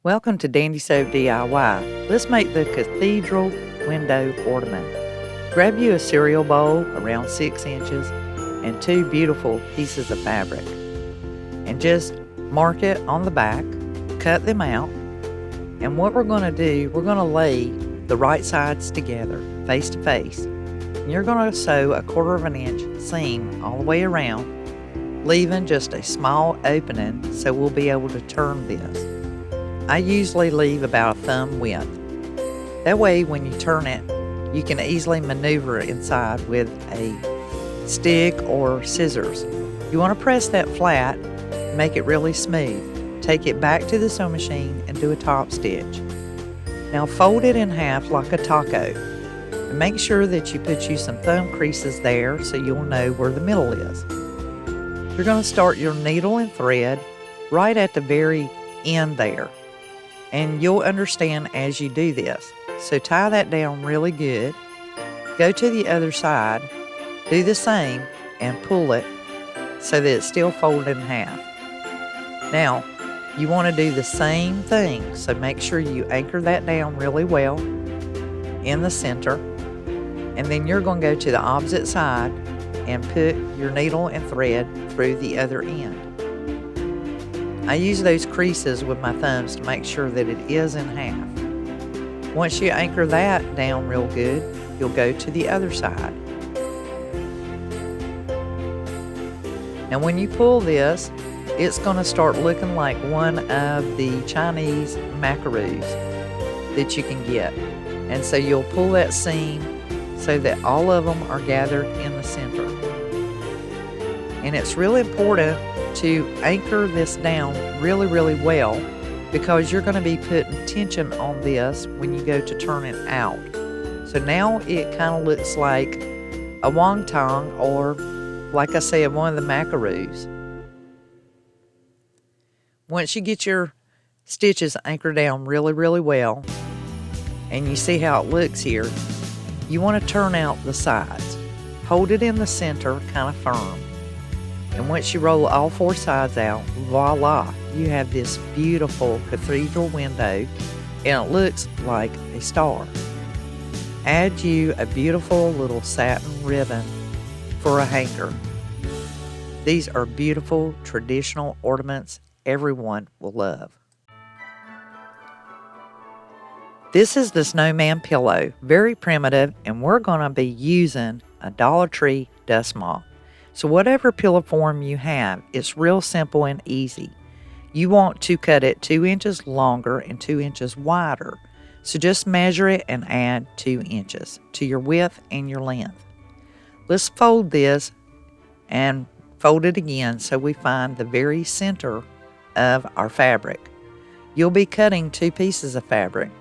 Welcome to Dandysoap DIY. Let's make the cathedral window ornament. Grab you a cereal bowl around 6 inches and 2 beautiful pieces of fabric. And just mark it on the back, cut them out. And what we're going to do, we're going to lay the right sides together, face to face. And you're going to sew a 1/4 inch seam all the way around, leaving just a small opening so we'll be able to turn this. I usually leave about a thumb width. That way when you turn it, you can easily maneuver it inside with a stick or scissors. You want to press that flat, make it really smooth. Take it back to the sewing machine and do a top stitch. Now fold it in half like a taco. And make sure that you put you some thumb creases there so you'll know where the middle is. You're going to start your needle and thread right at the very end there. And you'll understand as you do this. So tie that down really good. Go to the other side, do the same, and pull it so that it's still folded in half. Now, you want to do the same thing, so make sure you anchor that down really well in the center. And then you're going to go to the opposite side and put your needle and thread through the other end. I use those creases with my thumbs to make sure that it is in half. Once you anchor that down real good, you'll go to the other side. And when you pull this, it's going to start looking like one of the Chinese macaroons that you can get. And so you'll pull that seam so that all of them are gathered in the center. And it's really important to anchor this down really well, because you're going to be putting tension on this when you go to turn it out. So now it kind of looks like a wonton, or like I said, one of the macaroons. Once you get your stitches anchored down really well, and you see how it looks here, you want to turn out the sides. Hold it in the center kind of firm. And once you roll all 4 sides out, voila, you have this beautiful cathedral window, and it looks like a star. Add you a beautiful little satin ribbon for a hanger. These are beautiful traditional ornaments everyone will love. This is the Snowman pillow, very primitive, and we're going to be using a Dollar Tree dust mop. So whatever pillow form you have, it's real simple and easy. You want to cut it 2 inches longer and 2 inches wider. So just measure it and add 2 inches to your width and your length. Let's fold this and fold it again so we find the very center of our fabric. You'll be cutting 2 pieces of fabric.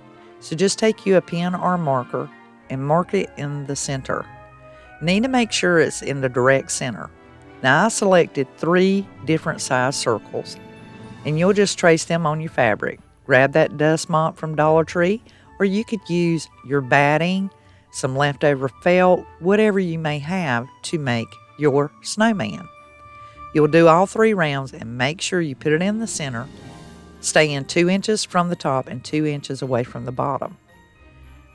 So just take you a pen or a marker and mark it in the center. Need to make sure it's in the direct center. Now I selected 3 different size circles, and you'll just trace them on your fabric. Grab that dust mop from Dollar Tree, or you could use your batting, some leftover felt, whatever you may have to make your snowman. You'll do all 3 rounds and make sure you put it in the center, staying 2 inches from the top and 2 inches away from the bottom.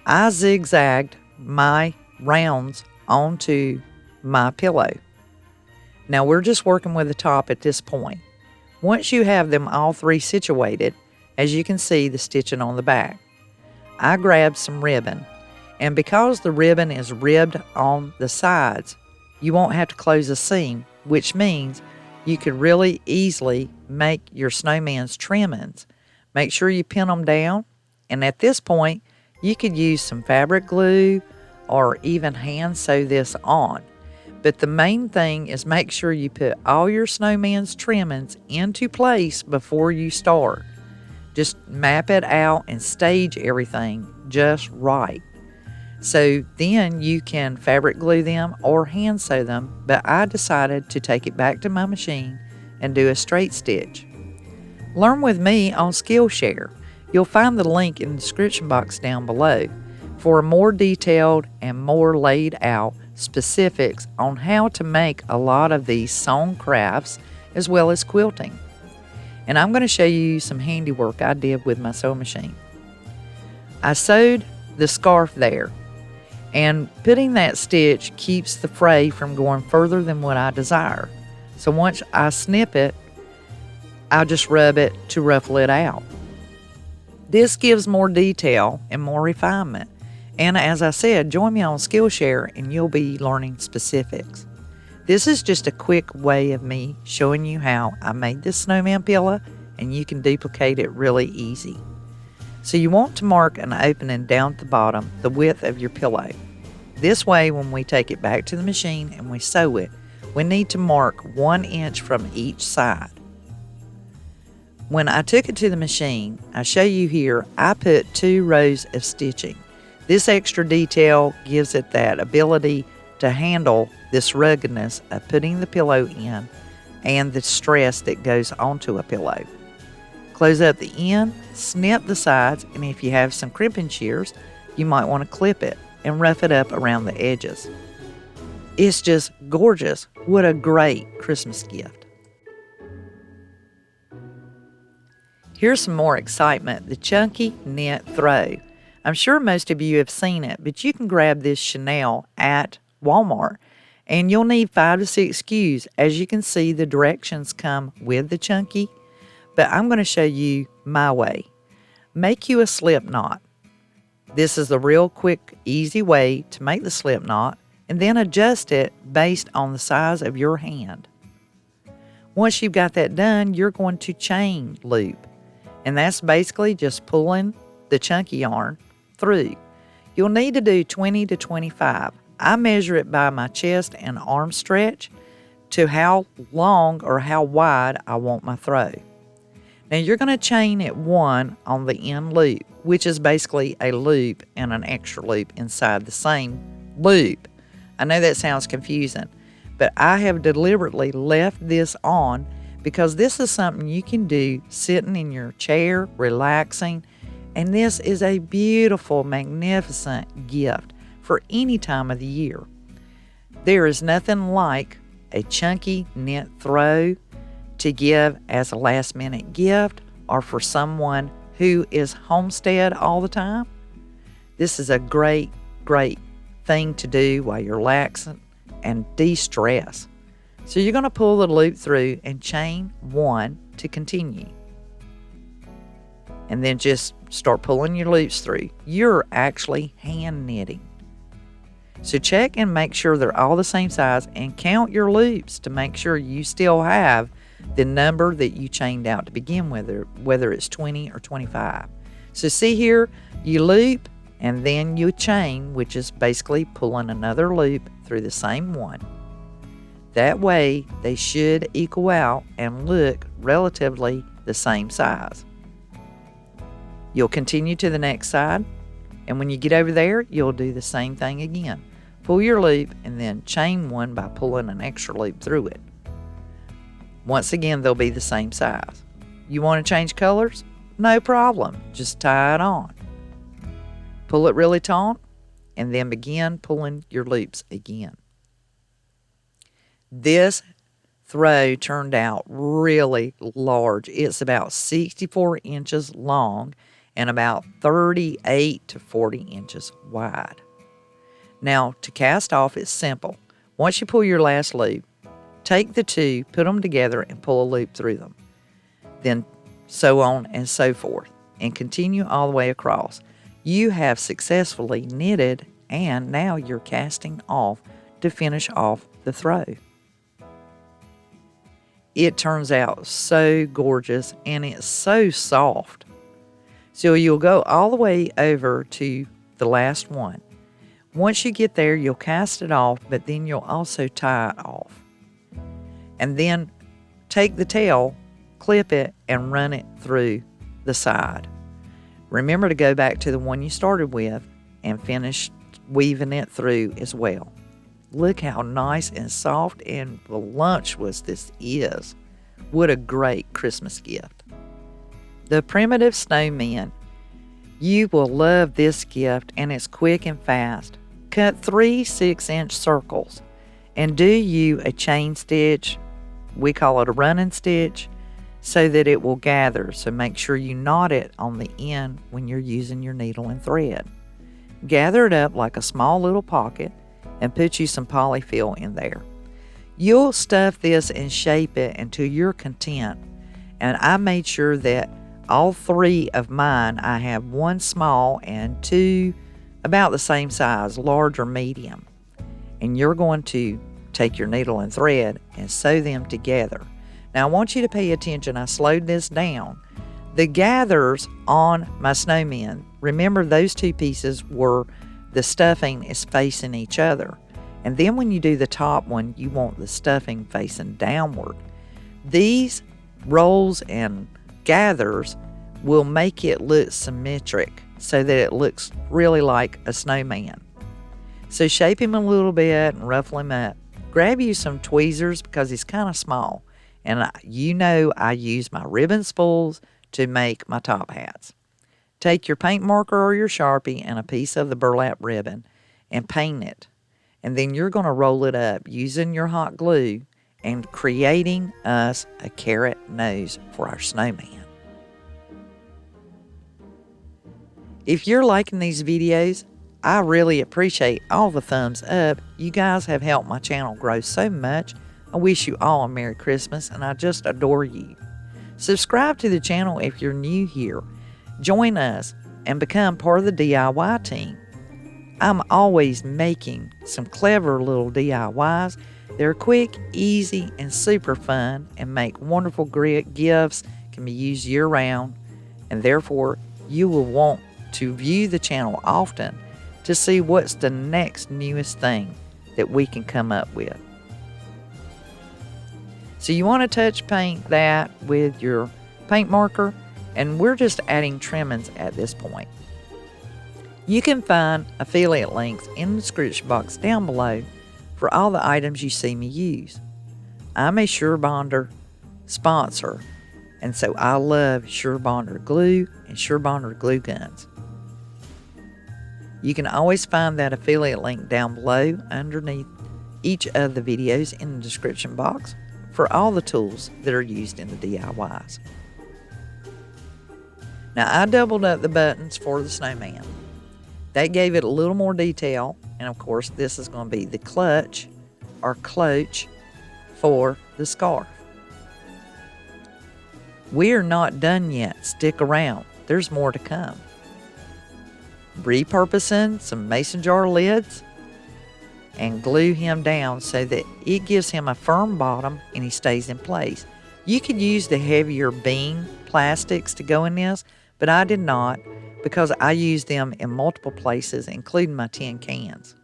I zigzagged my rounds onto my pillow. Now we're just working with the top at this point. Once you have them all 3 situated, as you can see the stitching on the back, I grabbed some ribbon, and because the ribbon is ribbed on the sides, you won't have to close a seam, which means you could really easily make your snowman's trimmings. Make sure you pin them down, and at this point you could use some fabric glue or even hand sew this on. But the main thing is make sure you put all your snowman's trimmings into place before you start. Just map it out and stage everything just right. So then you can fabric glue them or hand sew them, but I decided to take it back to my machine and do a straight stitch. Learn with me on Skillshare. You'll find the link in the description box down below for more detailed and more laid out specifics on how to make a lot of these sewn crafts as well as quilting. And I'm going to show you some handiwork I did with my sewing machine. I sewed the scarf there, and putting that stitch keeps the fray from going further than what I desire. So once I snip it, I'll just rub it to ruffle it out. This gives more detail and more refinement. And as I said, join me on Skillshare and you'll be learning specifics. This is just a quick way of me showing you how I made this snowman pillow, and you can duplicate it really easy. So you want to mark an opening down at the bottom, the width of your pillow. This way, when we take it back to the machine and we sew it, we need to mark 1 inch from each side. When I took it to the machine, I show you here, I put 2 rows of stitching. This extra detail gives it that ability to handle this ruggedness of putting the pillow in and the stress that goes onto a pillow. Close up the end, snip the sides, and if you have some crimping shears, you might want to clip it and rough it up around the edges. It's just gorgeous. What a great Christmas gift. Here's some more excitement, the chunky knit throw. I'm sure most of you have seen it, but you can grab this Chanel at Walmart, and you'll need 5 to 6 SKUs. As you can see, the directions come with the chunky, but I'm going to show you my way. Make you a slip knot. This is the real quick, easy way to make the slip knot, and then adjust it based on the size of your hand. Once you've got that done, you're going to chain loop, and that's basically just pulling the chunky yarn through. You'll need to do 20 to 25. I measure it by my chest and arm stretch to how long or how wide I want my throw. Now you're going to chain it 1 on the end loop, which is basically a loop and an extra loop inside the same loop. I know that sounds confusing, but I have deliberately left this on because this is something you can do sitting in your chair, relaxing, and this is a beautiful, magnificent gift for any time of the year. There is nothing like a chunky knit throw to give as a last minute gift or for someone who is homestead all the time. This is a great, great thing to do while you're relaxing and de-stress. So you're going to pull the loop through and chain 1 to continue. And then just start pulling your loops through. You're actually hand knitting. So check and make sure they're all the same size and count your loops to make sure you still have the number that you chained out to begin with, whether it's 20 or 25. So see here, you loop and then you chain, which is basically pulling another loop through the same one. That way they should equal out and look relatively the same size. You'll continue to the next side, and when you get over there, you'll do the same thing again. Pull your loop and then chain 1 by pulling an extra loop through it. Once again, they'll be the same size. You want to change colors? No problem. Just tie it on. Pull it really taut, and then begin pulling your loops again. This throw turned out really large. It's about 64 inches long and about 38 to 40 inches wide. Now, to cast off, it's simple. Once you pull your last loop, take the 2, put them together, and pull a loop through them. Then sew on and so forth, and continue all the way across. You have successfully knitted, and now you're casting off to finish off the throw. It turns out so gorgeous, and it's so soft. So you'll go all the way over to the last one. Once you get there, you'll cast it off, but then you'll also tie it off. And then take the tail, clip it, and run it through the side. Remember to go back to the one you started with and finish weaving it through as well. Look how nice and soft and voluptuous this is. What a great Christmas gift. The Primitive Snowman. You will love this gift, and it's quick and fast. Cut 3 6-inch circles and do you a chain stitch. We call it a running stitch. so that it will gather. So make sure you knot it on the end when you're using your needle and thread. Gather it up like a small little pocket and put you some polyfill in there. You'll stuff this and shape it until you're content. And I made sure that all 3 of mine, I have 1 small and 2 about the same size, large or medium. And you're going to take your needle and thread and sew them together. Now I want you to pay attention. I slowed this down. The gathers on my snowmen, remember those 2 pieces were the stuffing is facing each other. And then when you do the top one, you want the stuffing facing downward. These rolls and gathers will make it look symmetric so that it looks really like a snowman. So shape him a little bit and ruffle him up. Grab you some tweezers because he's kind of small. And I use my ribbon spools to make my top hats. Take your paint marker or your Sharpie and a piece of the burlap ribbon and paint it. And then you're going to roll it up using your hot glue and creating us a carrot nose for our snowman. If you're liking these videos, I really appreciate all the thumbs up. You guys have helped my channel grow so much. I wish you all a Merry Christmas, and I just adore you. Subscribe to the channel if you're new here. Join us and become part of the DIY team. I'm always making some clever little DIYs. They're quick, easy, and super fun and make wonderful gifts, can be used year-round, and therefore you will want to view the channel often to see what's the next newest thing that we can come up with. So you want to touch paint that with your paint marker, and we're just adding trimmings at this point. You can find affiliate links in the description box down below for all the items you see me use. I'm a SureBonder sponsor, and so I love SureBonder glue and SureBonder glue guns. You can always find that affiliate link down below underneath each of the videos in the description box for all the tools that are used in the DIYs. Now I doubled up the buttons for the snowman. That gave it a little more detail, and of course this is going to be the clutch or cloche for the scarf. We're not done yet. Stick around. There's more to come. Repurposing some mason jar lids and glue him down so that it gives him a firm bottom and he stays in place. You could use the heavier bean plastics to go in this, but I did not because I used them in multiple places, including my tin cans.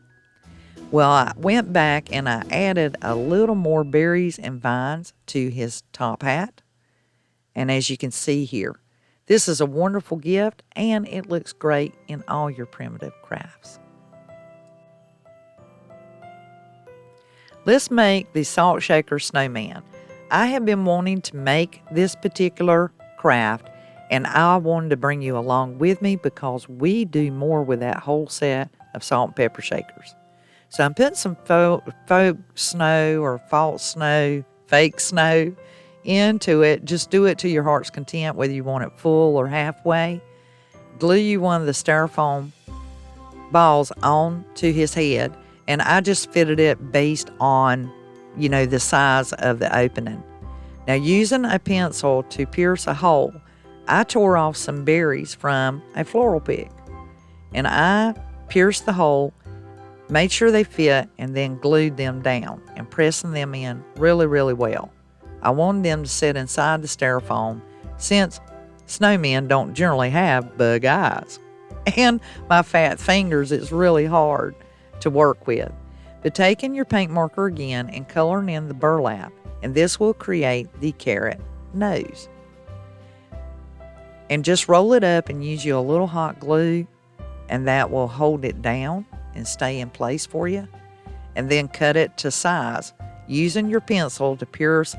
Well, I went back and I added a little more berries and vines to his top hat. And as you can see here, this is a wonderful gift and it looks great in all your primitive crafts. Let's make the salt shaker snowman. I have been wanting to make this particular craft, and I wanted to bring you along with me because we do more with that whole set of salt and pepper shakers. So I'm putting some faux snow or false snow, fake snow into it. Just do it to your heart's content, whether you want it full or halfway. Glue you one of the styrofoam balls on to his head, and I just fitted it based on, the size of the opening. Now, using a pencil to pierce a hole, I tore off some berries from a floral pick, and I pierced the hole, made sure they fit, and then glued them down and pressing them in really, really well. I wanted them to sit inside the styrofoam since snowmen don't generally have bug eyes. And my fat fingers, it's really hard to work with. But taking your paint marker again and coloring in the burlap, and this will create the carrot nose. And just roll it up and use you a little hot glue, and that will hold it down and stay in place for you. And then cut it to size, using your pencil to pierce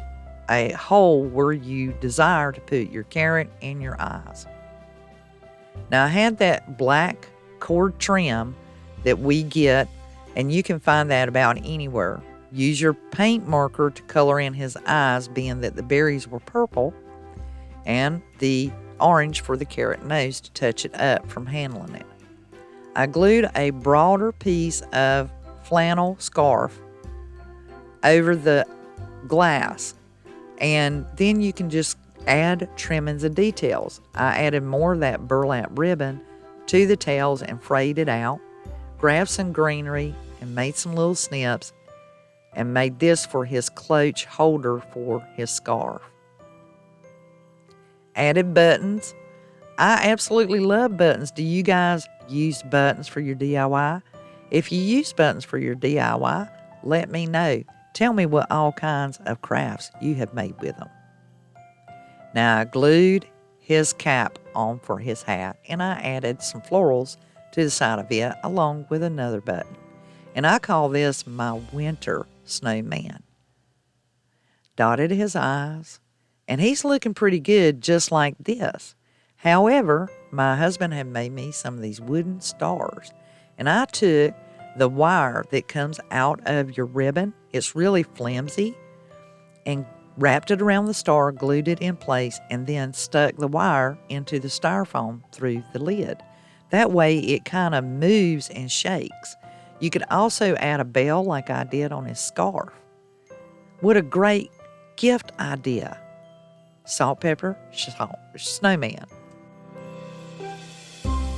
a hole where you desire to put your carrot and your eyes. Now I had that black cord trim that we get, and you can find that about anywhere. Use your paint marker to color in his eyes, being that the berries were purple, and the orange for the carrot nose to touch it up from handling it. I glued a broader piece of flannel scarf over the glass, and then you can just add trimmings and details. I added more of that burlap ribbon to the tails and frayed it out, grabbed some greenery and made some little snips, and made this for his clutch holder for his scarf. Added buttons. I absolutely love buttons. Do you guys use buttons for your DIY? If you use buttons for your DIY, let me know. Tell me what all kinds of crafts you have made with them. Now I glued his cap on for his hat, and I added some florals to the side of it along with another button. And I call this my winter snowman. Dotted his eyes, and he's looking pretty good just like this. However, my husband had made me some of these wooden stars, and I took the wire that comes out of your ribbon, it's really flimsy, and wrapped it around the star, glued it in place, and then stuck the wire into the styrofoam through the lid. That way it kind of moves and shakes. You could also add a bell like I did on his scarf. What a great gift idea. Salt, pepper, snowman.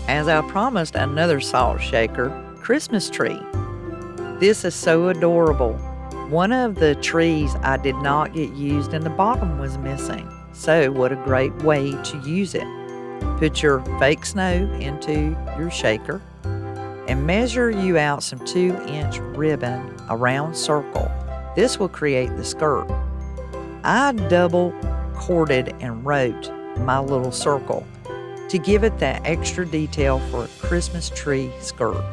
As I promised, another salt shaker Christmas tree. This is so adorable. One of the trees I did not get used and the bottom was missing. So what a great way to use it. Put your fake snow into your shaker and measure you out some 2-inch ribbon, a round circle. This will create the skirt. I double corded and wrote my little circle to give it that extra detail for a Christmas tree skirt.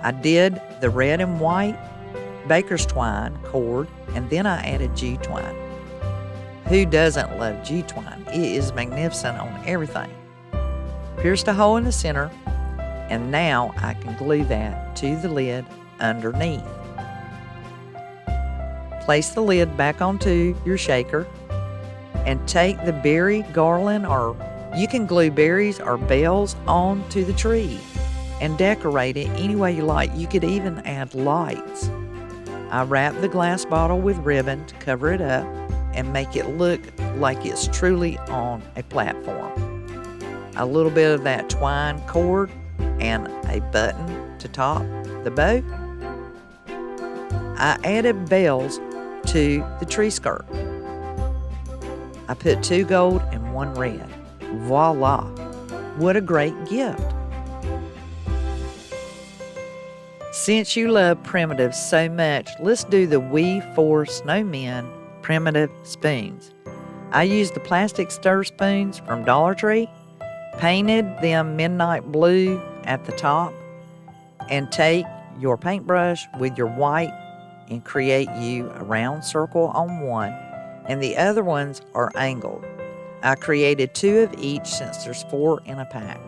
I did the red and white baker's twine cord, and then I added G-twine. Who doesn't love G-twine? It is magnificent on everything. Pierced a hole in the center, and now I can glue that to the lid underneath. Place the lid back onto your shaker and take the berry garland, or you can glue berries or bells onto the tree and decorate it any way you like. You could even add lights. I wrap the glass bottle with ribbon to cover it up and make it look like it's truly on a platform. A little bit of that twine cord and a button to top the bow. I added bells to the tree skirt. I put 2 gold and 1 red. Voila! What a great gift. Since you love primitives so much, let's do the We4 Snowmen primitive spoons. I used the plastic stir spoons from Dollar Tree, painted them midnight blue at the top, and take your paintbrush with your white and create you a round circle on one, and the other ones are angled. I created 2 of each since there's 4 in a pack.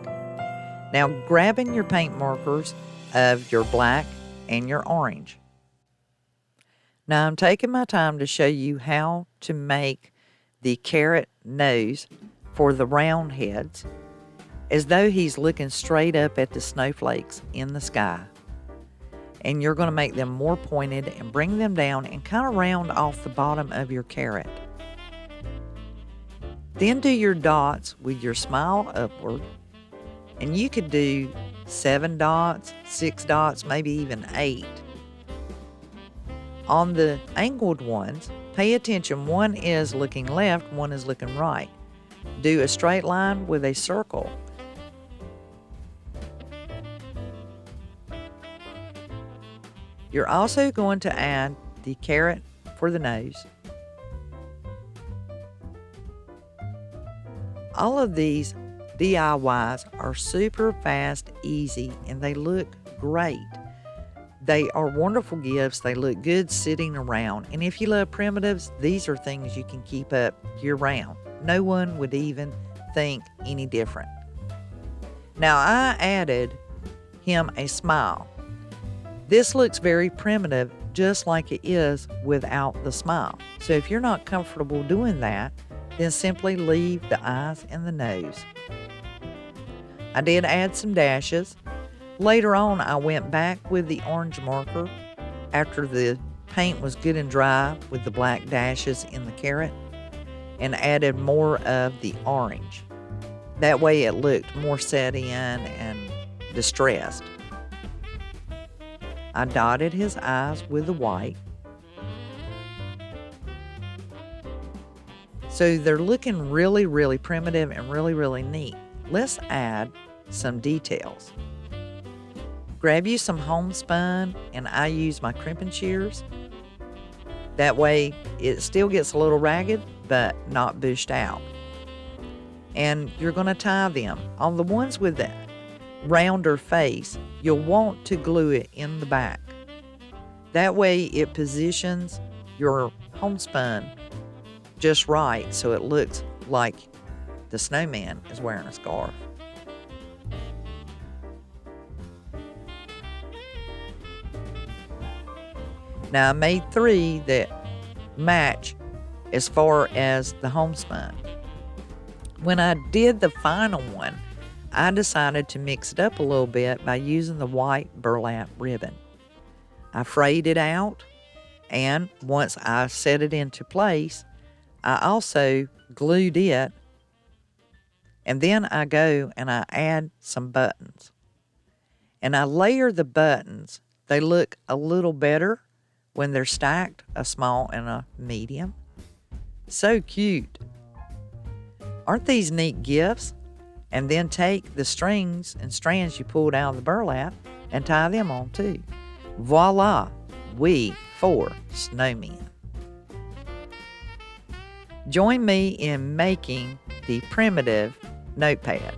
Now grabbing your paint markers of your black and your orange. Now I'm taking my time to show you how to make the carrot nose for the round heads, as though he's looking straight up at the snowflakes in the sky. And you're going to make them more pointed and bring them down and kind of round off the bottom of your carrot. Then do your dots with your smile upward, and you could do 7 dots, 6 dots, maybe even 8. On the angled ones, pay attention. One is looking left, one is looking right. Do a straight line with a circle. You're also going to add the carrot for the nose. All of these DIYs are super fast, easy, and they look great. They are wonderful gifts. They look good sitting around. And if you love primitives, these are things you can keep up year-round. No one would even think any different. Now, I added him a smile. This looks very primitive, just like it is without the smile. So if you're not comfortable doing that, Then simply leave the eyes and the nose. I did add some dashes. Later on, I went back with the orange marker after the paint was good and dry with the black dashes in the carrot and added more of the orange. That way it looked more set in and distressed. I dotted his eyes with the white. So they're looking really, really primitive and really, really neat. Let's add some details. Grab you some homespun, and I use my crimping shears. That way it still gets a little ragged, but not bushed out. And you're going to tie them. On the ones with the rounder face, you'll want to glue it in the back. That way it positions your homespun just right so it looks like the snowman is wearing a scarf. Now I made 3 that match as far as the homespun. When I did the final one, I decided to mix it up a little bit by using the white burlap ribbon. I frayed it out, and once I set it into place, I also glued it, and then I go and I add some buttons. And I layer the buttons. They look a little better when they're stacked, a small and a medium. So cute. Aren't these neat gifts? And then take the strings and strands you pulled out of the burlap and tie them on too. Voila, we 4 snowmen. Join me in making the primitive notepad.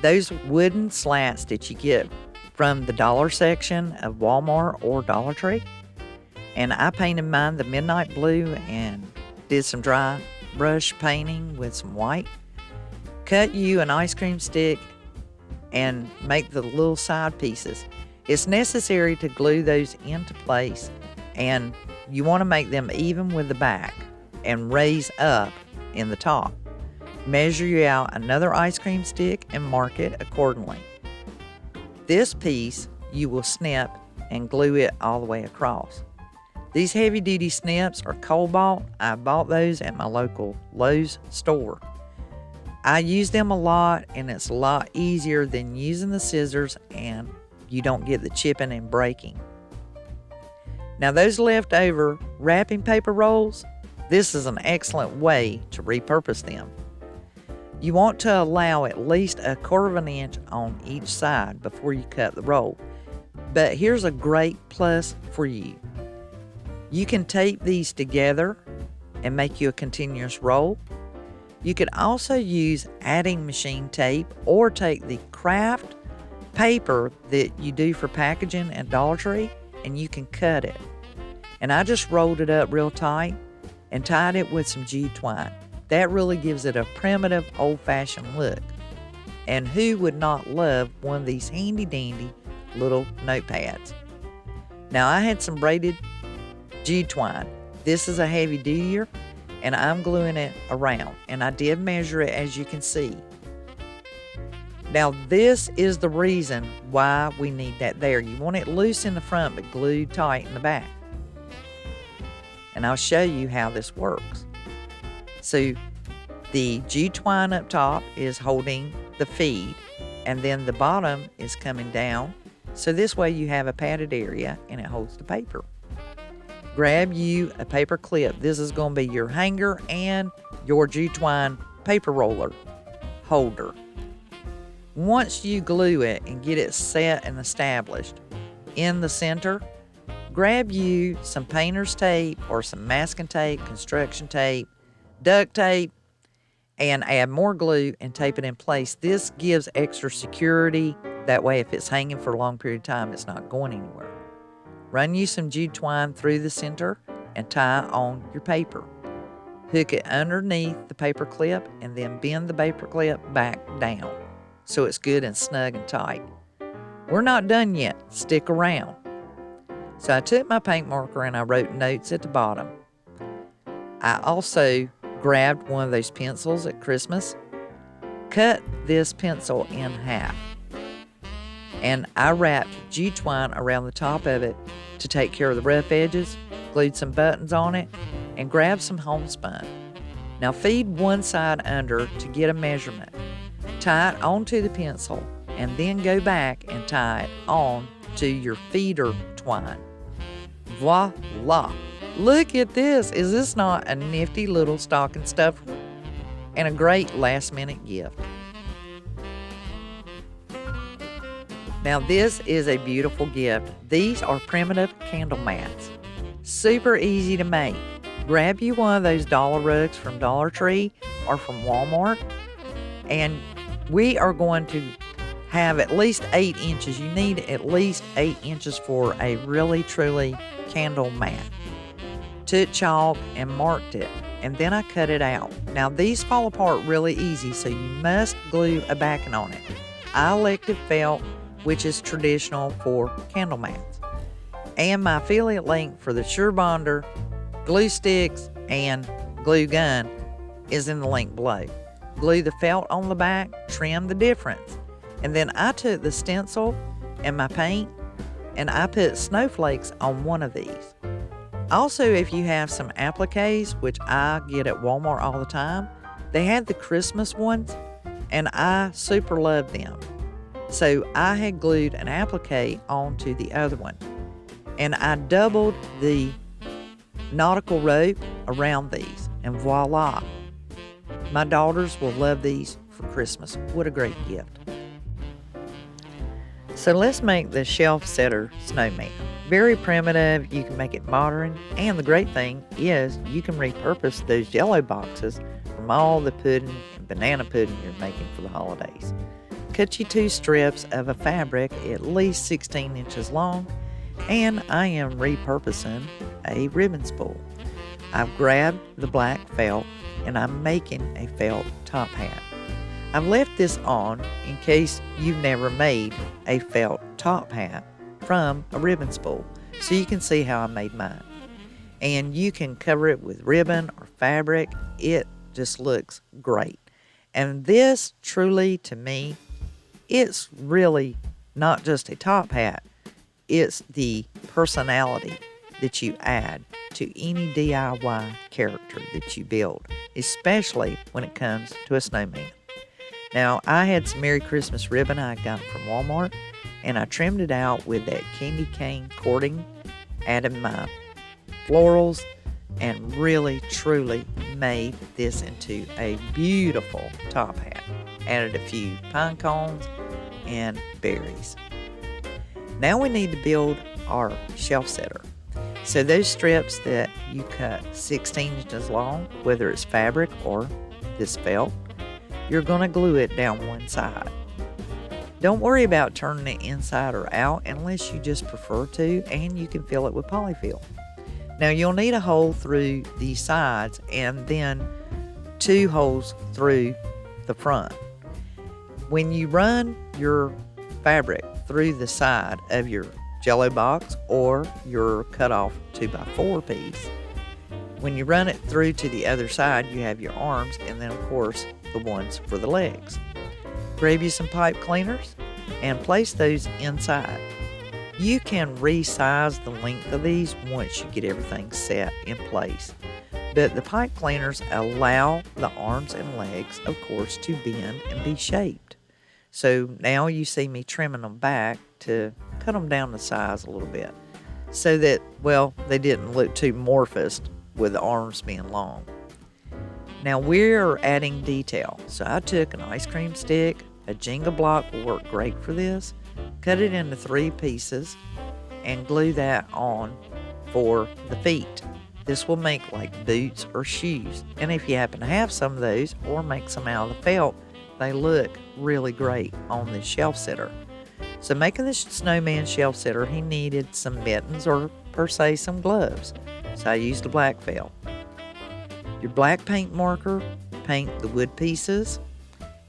Those wooden slats that you get from the dollar section of Walmart or Dollar Tree. And I painted mine the midnight blue and did some dry brush painting with some white. Cut you an ice cream stick and make the little side pieces. It's necessary to glue those into place, and you want to make them even with the back and raise up in the top. Measure you out another ice cream stick and mark it accordingly. This piece you will snip and glue it all the way across. These heavy-duty snips are Cobalt. I bought those at my local Lowe's store. I use them a lot, and it's a lot easier than using the scissors, and you don't get the chipping and breaking. Now those leftover wrapping paper rolls, this is an excellent way to repurpose them. You want to allow at least 1/4 inch on each side before you cut the roll. But here's a great plus for you. You can tape these together and make you a continuous roll. You could also use adding machine tape or take the craft paper that you do for packaging at Dollar Tree and you can cut it. And I just rolled it up real tight and tied it with some jute twine. That really gives it a primitive, old-fashioned look. And who would not love one of these handy-dandy little notepads? Now I had some braided jute twine. This is a heavy duty, and I'm gluing it around, and I did measure it, as you can see. Now this is the reason why we need that there. You want it loose in the front but glued tight in the back. And I'll show you how this works. So the jute twine up top is holding the feed, and then the bottom is coming down. So this way you have a padded area and it holds the paper. Grab you a paper clip. This is going to be your hanger and your jute twine paper roller holder. Once you glue it and get it set and established in the center, grab you some painter's tape or some masking tape, construction tape, duct tape, and add more glue and tape it in place. This gives extra security. That way, if it's hanging for a long period of time, it's not going anywhere. Run you some jute twine through the center and tie on your paper. Hook it underneath the paper clip and then bend the paper clip back down so it's good and snug and tight. We're not done yet. Stick around. So I took my paint marker and I wrote notes at the bottom. I also grabbed one of those pencils at Christmas, cut this pencil in half, and I wrapped jute twine around the top of it to take care of the rough edges, glued some buttons on it, and grabbed some homespun. Now feed one side under to get a measurement. Tie it onto the pencil and then go back and tie it on to your feeder twine. Voila! Look at this! Is this not a nifty little stocking stuffer? And a great last minute gift. Now this is a beautiful gift. These are primitive candle mats. Super easy to make. Grab you one of those dollar rugs from Dollar Tree or from Walmart, and we are going to have at least 8 inches. You need at least 8 inches for a really truly candle mat. Took chalk and marked it, and then I cut it out. Now these fall apart really easy, so you must glue a backing on it. I elected felt, which is traditional for candle mats. And my affiliate link for the Sure Bonder, glue sticks, and glue gun is in the link below. Glue the felt on the back, trim the difference. And then I took the stencil and my paint and I put snowflakes on one of these. Also, if you have some appliques, which I get at Walmart all the time, they had the Christmas ones and I super love them. So I had glued an applique onto the other one, and I doubled the nautical rope around these, and voila. My daughters will love these for Christmas. What a great gift. So let's make the shelf setter snowman. Very primitive, you can make it modern, and the great thing is you can repurpose those yellow boxes from all the pudding and banana pudding you're making for the holidays. Cut you 2 strips of a fabric at least 16 inches long, and I am repurposing a ribbon spool. I've grabbed the black felt and I'm making a felt top hat. I've left this on in case you've never made a felt top hat from a ribbon spool, so you can see how I made mine. And you can cover it with ribbon or fabric. It just looks great. And this truly, to me, it's really not just a top hat, it's the personality that you add to any DIY character that you build, especially when it comes to a snowman. Now, I had some Merry Christmas ribbon I got from Walmart, and I trimmed it out with that candy cane cording, added my florals, and really, truly made this into a beautiful top hat. Added a few pine cones and berries. Now we need to build our shelf setter. So those strips that you cut 16 inches long, whether it's fabric or this felt, you're going to glue it down one side. Don't worry about turning it inside or out unless you just prefer to, and you can fill it with polyfill. Now you'll need a hole through the sides and then 2 holes through the front. When you run your fabric through the side of your jello box or your cut off 2x4 piece, when you run it through to the other side, you have your arms and then of course the ones for the legs. Grab you some pipe cleaners and place those inside. You can resize the length of these once you get everything set in place. But the pipe cleaners allow the arms and legs, of course, to bend and be shaped. So now you see me trimming them back to cut them down to size a little bit so that, well, they didn't look too morphous with the arms being long. Now we're adding detail. So I took an ice cream stick, a Jenga block will work great for this, cut it into 3 pieces and glue that on for the feet. This will make like boots or shoes. And if you happen to have some of those or make some out of the felt, they look really great on this shelf setter. So making this snowman shelf setter, he needed some mittens or per se some gloves. So I used a black felt. Your black paint marker, paint the wood pieces,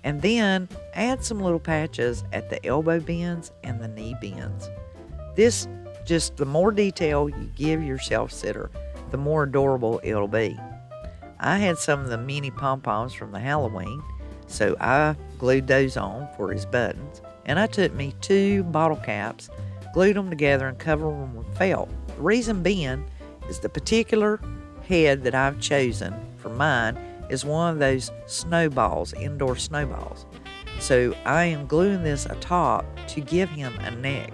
and then add some little patches at the elbow bends and the knee bends. This, just the more detail you give your shelf setter, the more adorable it'll be. I had some of the mini pom-poms from the Halloween, so I glued those on for his buttons. And I took me 2 bottle caps, glued them together and covered them with felt. The reason being is the particular head that I've chosen for mine is one of those snowballs, indoor snowballs. So I am gluing this atop to give him a neck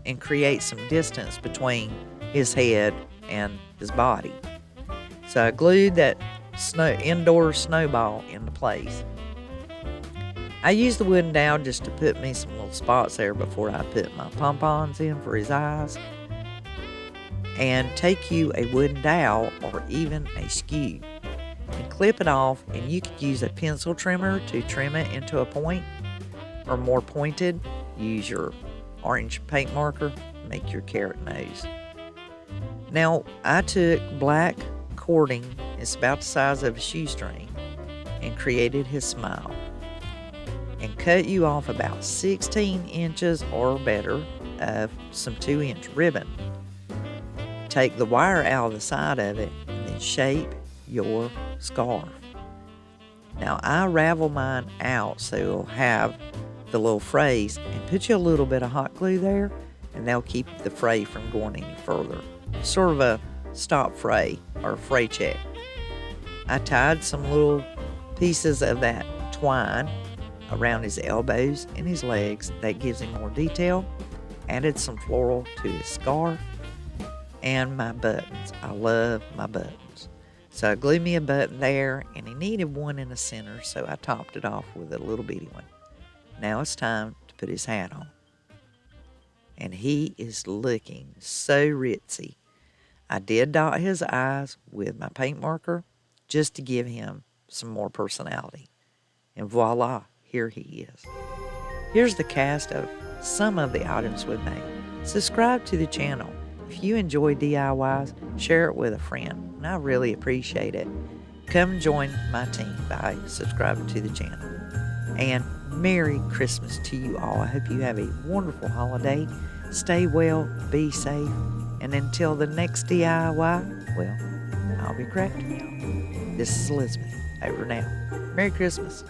and create some distance between his head and his body. So I glued that indoor snowball into place. I used the wooden dowel just to put me some little spots there before I put my pom-poms in for his eyes. And take you a wooden dowel or even a skew and clip it off, and you could use a pencil trimmer to trim it into a point, or more pointed, use your orange paint marker, make your carrot nose. Now I took black cording, it's about the size of a shoestring, and created his smile. And cut you off about 16 inches or better of some 2-inch ribbon. Take the wire out of the side of it and then shape your scarf. Now I ravel mine out so it'll have the little frays, and put you a little bit of hot glue there, and that'll keep the fray from going any further. Sort of a stop fray or fray check. I tied some little pieces of that twine around his elbows and his legs. That gives him more detail. Added some floral to his scarf and my buttons. I love my buttons. So I glued me a button there, and he needed one in the center, so I topped it off with a little bitty one. Now it's time to put his hat on. And he is looking so ritzy. I did dot his eyes with my paint marker just to give him some more personality. And voila, here he is. Here's the cast of some of the items we made. Subscribe to the channel. If you enjoy DIYs, share it with a friend, and I really appreciate it. Come join my team by subscribing to the channel. And Merry Christmas to you all. I hope you have a wonderful holiday. Stay well, be safe, and until the next DIY, well, I'll be crafting y'all. This is Elizabeth, over now. Merry Christmas.